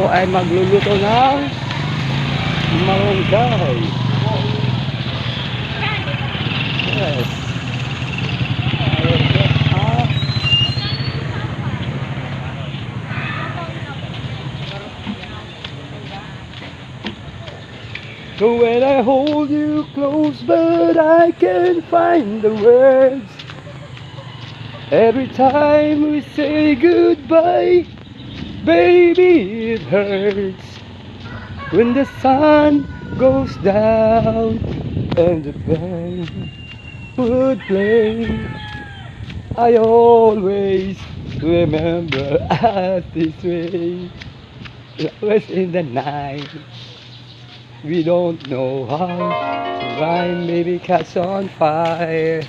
Ako ay magluluto ng malunggay. Yes. So when I hold you close, but I can't find the words. Every time we say goodbye, baby, it hurts. When the sun goes down and the band would play, I always remember us this way. Always in the night, we don't know how to rhyme, baby, catch on fire.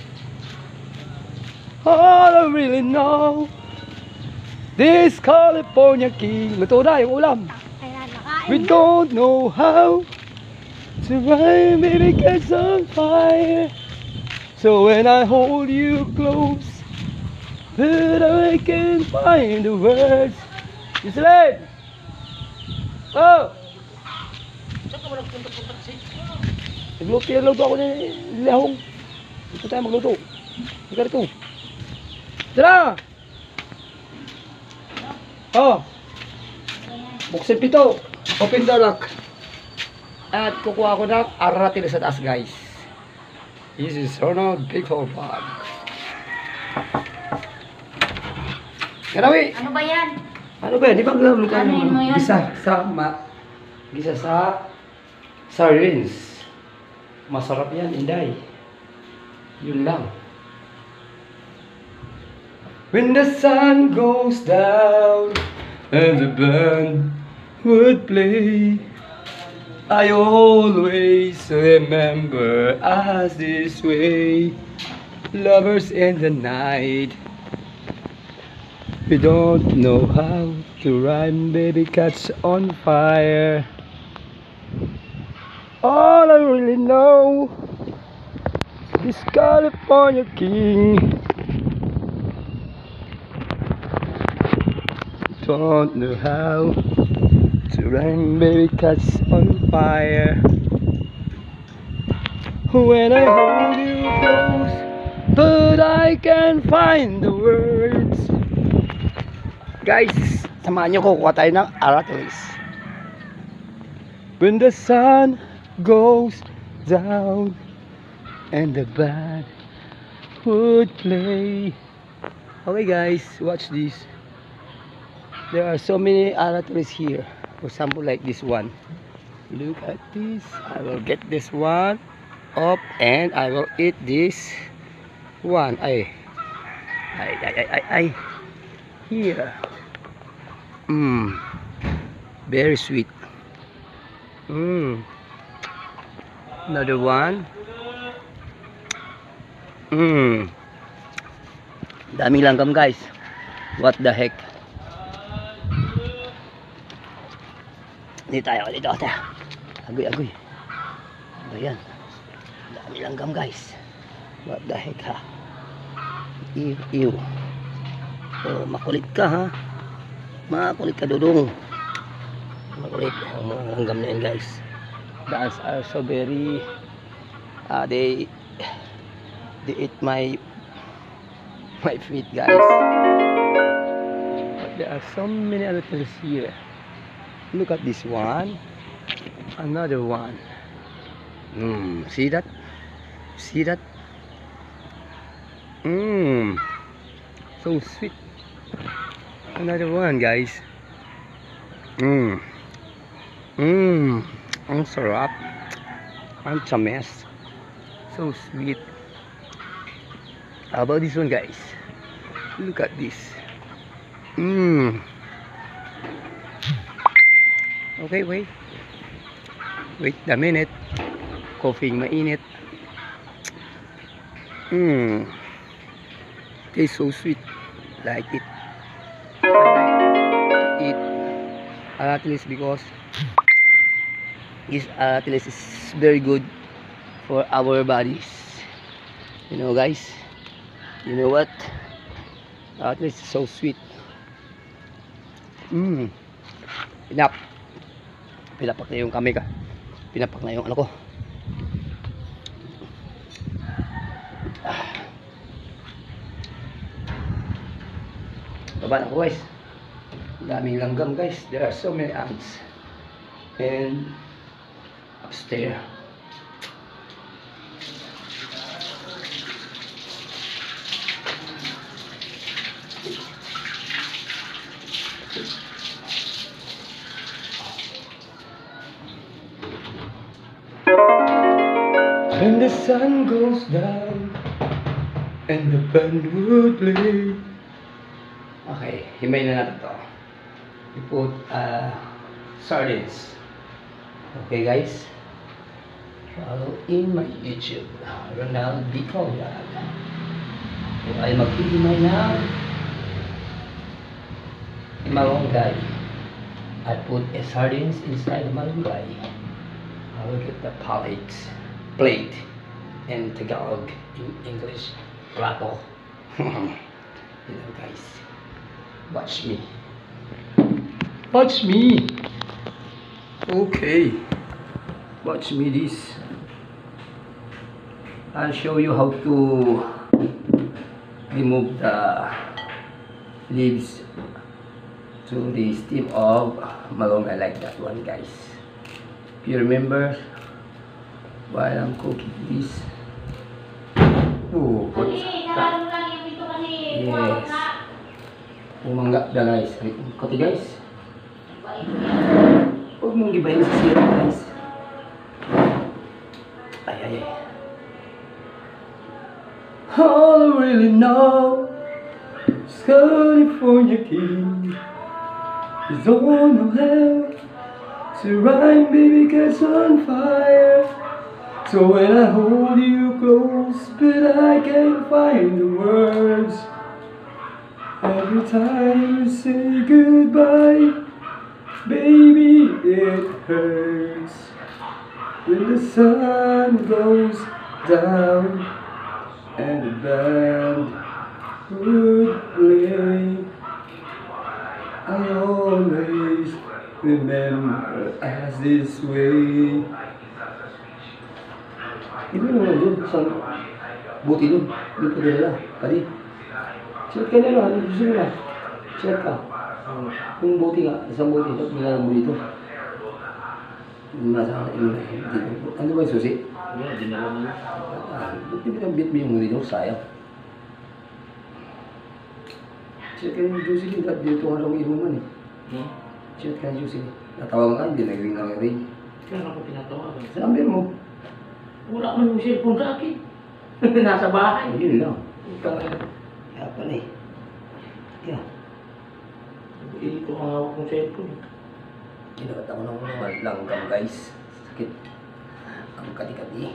All I really know, this California king. Luto na yung ulam. We don't know how to rhyme, baby, catch on fire. So when I hold you close, but I can't find the words. Islet! Oh! Nagluto ako ni Lehong. Ito tayo magluto. Ika rito. Tara! Oh! Buksin pito. Open the lock. At kukuha ko ng aratil sa taas, guys. This is Ronald Big Hole Vlog. Ganawi! Ano ba yan? Ano ba yan? Di ba maglalaro ka Ano mo yun? Gisa sa sardines. Masarap yan, Inday. Yun lang. When the sun goes down and the band would play, I always remember us this way. Lovers in the night, we don't know how to rhyme, baby, catch on fire. All I really know is California king. Don't know how to rhyme, baby, catch on fire. When I hold you close, but I can't find the words. Guys, samahan nyo ko, kuha tayo ng aratilis. When the sun goes down and the band would play. Okay guys, watch this. There are so many aratilis here. For example, like this one. Look at this. I will get this one up and I will eat this one. Ay. Here. Very sweet. Another one. Daming langgam, guys. What the heck? Dito tayo. Agoy. Ano yan? Daming langgam, guys. What the heck, ha? Ew. Oh, makulit ka, ha? Makulit ka, Dudong. Makulit ang mga langgam na yan, guys. Dance are so very they eat my feet, guys. But there are so many other things here. Look at this one. Another one. See that? So sweet. Another one, guys. Ang sarap. Ang tamis. So sweet. How about this one, guys? Look at this. Okay, wait a minute. Coffee mainit. Tastes so sweet. Like it. I like to eat aratilis because this aratilis is very good for our bodies. You know, guys. You know what? Aratilis is so sweet. Pinapak na yung kami ka. Pinapak na yung ano ko. Baba na ko guys. Daming langgam guys. There are so many ants. And upstairs. When the sun goes down and the band would play. Okay, himay na natin to. We put sardines. Okay guys, follow in my YouTube, Ronald B. Vlog. Kung ay maghihimay na malunggay, I put a sardines inside the malunggay. I will get the plate in Tagalog, in English, plato. You know guys, watch me. Watch me. Okay, watch me this. I'll show you how to remove the leaves to the stem of malunggay like that one guys. If you remember while I'm cooking this. Oh, yes. Umangga na guys. Kote guys. Huwag mong gibayin sa sira guys. Ay. All I really know is California King is on the hell to rhyme baby gets on fire. So when I hold you close but I can't find the words. Every time you say goodbye, baby, it hurts. When the sun goes down and the band would play, I always remember as this way. Hindi naman dun, sa buti dun, dun pa nila, pali. Chat ka nila, ano gusto nila? Chat ka. Yung buti nga, isang buti, tapos nilalang mo dito. Nasa ano ba yung susi? Hindi, dinala mo. Ba't pinabit mo yung dito? Sayang. Chat ka ng juicy din, dito ka lang inuman eh. Chat ka ng juicy. Natawag ka, hindi nag-ring na ring. Kaya ako pinatawagan. Saan mo? Wala man yung cellphone sa akin. Nasa bahay. Yun lang. Kaya pala eh. Kaya. Ito ang hawak kong cellphone. Kinagat ako ng mga langgam guys. Sakit. Ang kati-kati.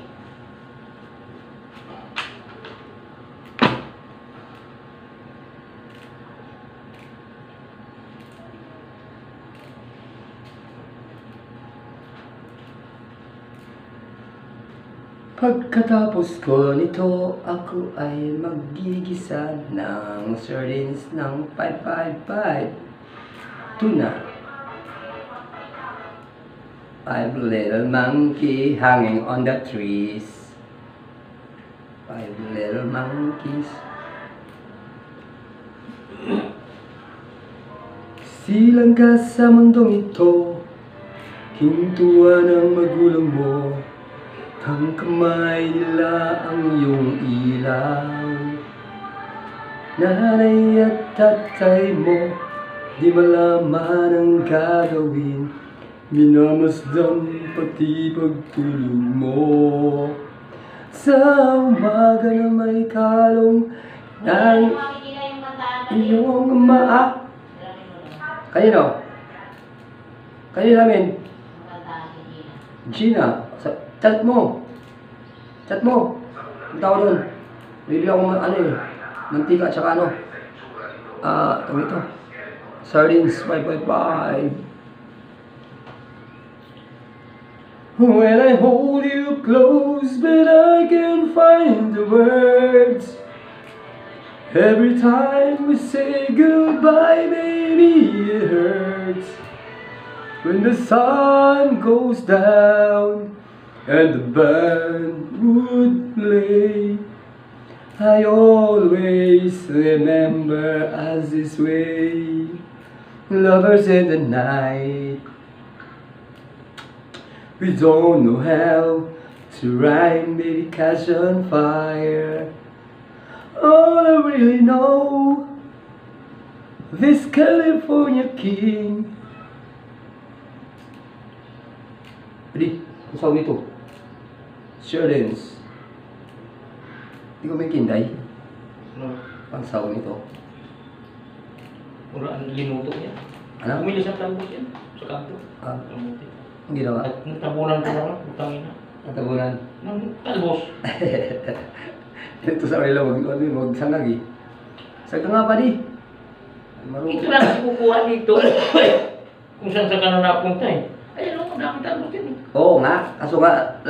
Pagkatapos ko nito, ako ay magigisa ng sardines ng 555 tuna. 5 little monkey hanging on the trees. 5 little monkeys. Silang ka sa mundong ito, hintuan ng magulang mo. Ang kamay nila ang iyong ilaw. Nanay at tatay mo, di malaman ang gagawin. Minamasdan pati pagtulog mo. Sa umaga na may kalong ng iyong ama. Kanino? Kanino namin? Gina. Chat mo. Chat mo. Ang tao doon. Bili ako ano eh. Mantika at saka ano. Tawag ito. Sardines 555. When I hold you close but I can't find the words. Every time we say goodbye baby it hurts. When the sun goes down and the band would play, I always remember us this way, lovers in the night. We don't know how to ride, maybe catch on fire. All I really know, this California king. Ready? Ang sawag nito? Sherdens. Hindi ko may kinday. No. Ang sawag nito. Mura ang linuto niya. Ano? Bumili siyang talbos yan. Sa kanto. Ah, Kamuti. ang ginawa. At natabunan ko lang. Utangin na. Ang tabunan. Ng talbos. Ito sa kanila, wag sangag eh. Sangag nga pa di. Ito lang kasi kukuha dito. Kung saan sa kanon napunta eh. Ayun ang daming talbos yan eh. Oo nga. Kaso nga,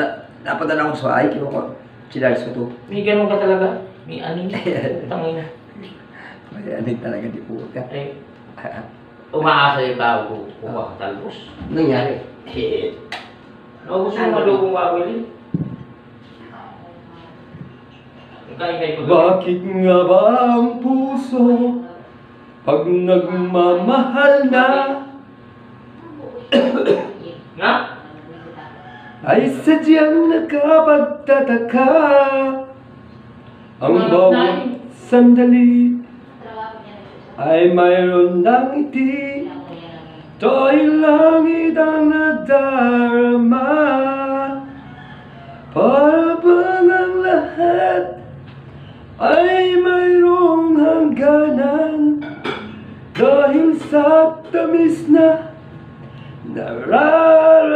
dapat na ako sa ay. Kinuha. Chinards ko to. May ganun ka talaga. May aning. Utangin na. May anig talaga di po. Ay. Umaasa yung tao kuha ka talbos. Nangyari? Gusto mo malubong kawili? Bakit nga ba ang puso pag nagmamahal na Nga? ay sadyang nakapagtataka? Ang bawat sandali ay mayroon ng ngiti, dahil langit ang nadarama. Para bang ang lahat ay mayroong hangganan, dahil sa tamis na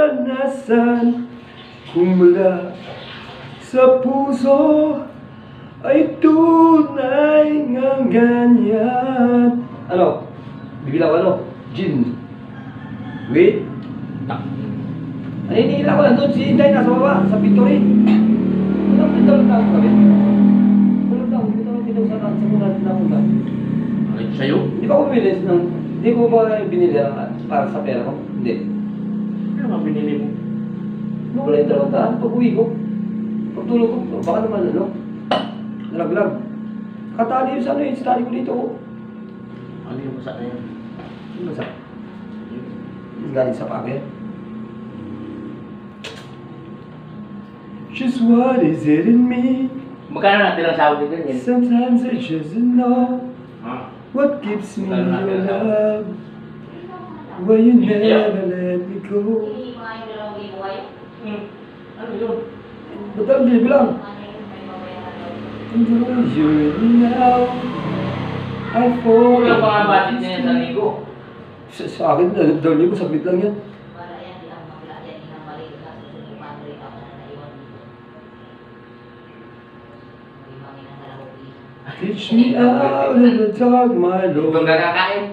nararanasan kung mula sa puso ay tunay ngang ganyan. Ano? Bibilang ano? Gin. Wait. Naninila ko nandun si Inday nasa baba, sa Victory. Walang pindaw na ako kami. Walang daw, pindaw sa muna na ako. Ay, sa'yo? Hindi ba ako bumili ng... Hindi ko ba binili para sa pera ko? Hindi. Ano nga binili mo? Nung wala yung 200, pag-uwi ko. Pagtulog ko, baka naman ano, nalaglag. Katali yung sa ano yung study ko dito ko. Ano yung basa na yan? Ano ba sa? Galing sa pake. Just what is it in me? Magkano natin ang sahod nito yan? Sometimes I just don't know Ha? what gives me your love, when you never let me go. Ano yun? Ba't ang hindi bilang? And though you're in me now, I fall. Kulang pa nga budget niya yan sa linggo. Sa akin, daw libo, sabit lang yan. Teach me out in the dark, my Itong Lord. kakakain.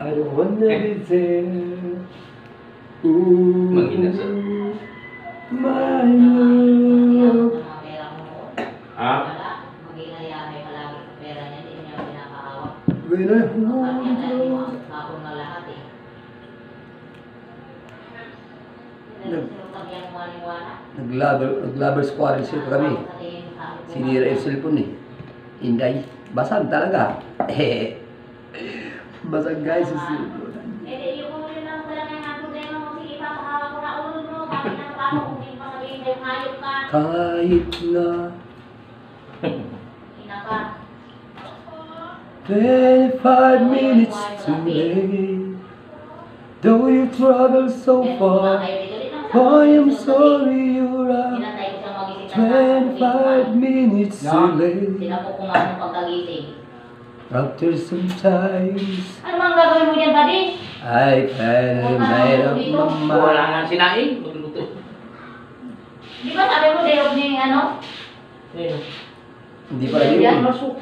I don't wanna be there. Ooh, Mag-inasal. my love. Ha? When I hold you close. Nag-lovers quarrel sila kami. Sinira yung cellphone eh. Inday, basag talaga. Basag guys yung cellphone. Kahit na 25 minutes too late, though you travel so far, I am sorry you're out. 25 minutes too late. Sila po kung anong pagkagising. After some times, Ano bang gagawin mo dyan, buddy? I kinda made up my Wala mind. nga sinaing. Magluluto. Di ba sabi mo, day off niya yung ano? Ayun. Hindi pala Yan, yun. masuk.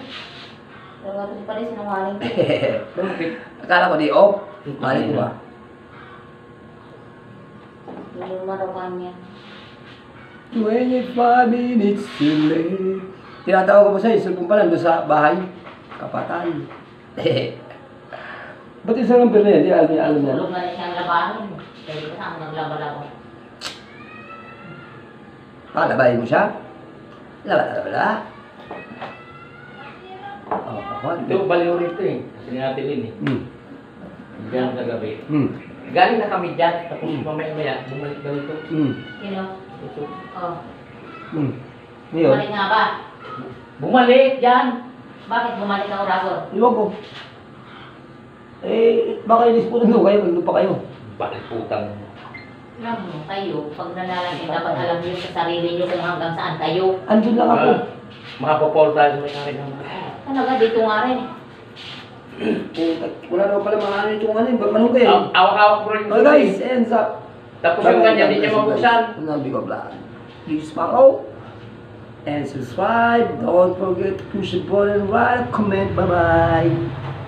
Pero kasi pala sinungaling ko. Bakit? Akala ko di off. Mali ko ba? Tulungan daw kanya. 25 minutes too late. Tinatawag ko pa sa'yo, cellphone pa lang doon sa bahay. Kapatay. Ba't isang number na yan? Di alam niya. Tulog na rin siyang labahin. Dahil ko saan naglaba-laba. Labayin mo siya? Laba. Ito, baliw rito eh. Kasi natin din eh. Hmm. Diyan kagabi. Hmm. Galing na kami dyan, tapos mamaya-maya, bumalik daw ito. Hmm. Sino? Ito. Oh. Hmm. Ngayon? Bumalik nga ba? Bumalik dyan! Bakit bumalik ang Oragon? Iwan ko. Baka inis po nyo kayo, maglupa kayo. Balik putang. Alam mo, kayo, pag nalalagay, dapat alam niyo sa sarili niyo kung hanggang saan kayo. Andun lang ako. Makapapol tayo sa may-ari ng Talaga, dito nga rin. Wala naman pala mga ano itong ano, manong kayo. Awak-awak ko rin. Okay guys, ends up. Tapos yung kanya, hindi niya mabuksan. Nabi ko vlog. Please follow and subscribe. Don't forget to push the button, right, comment, bye-bye.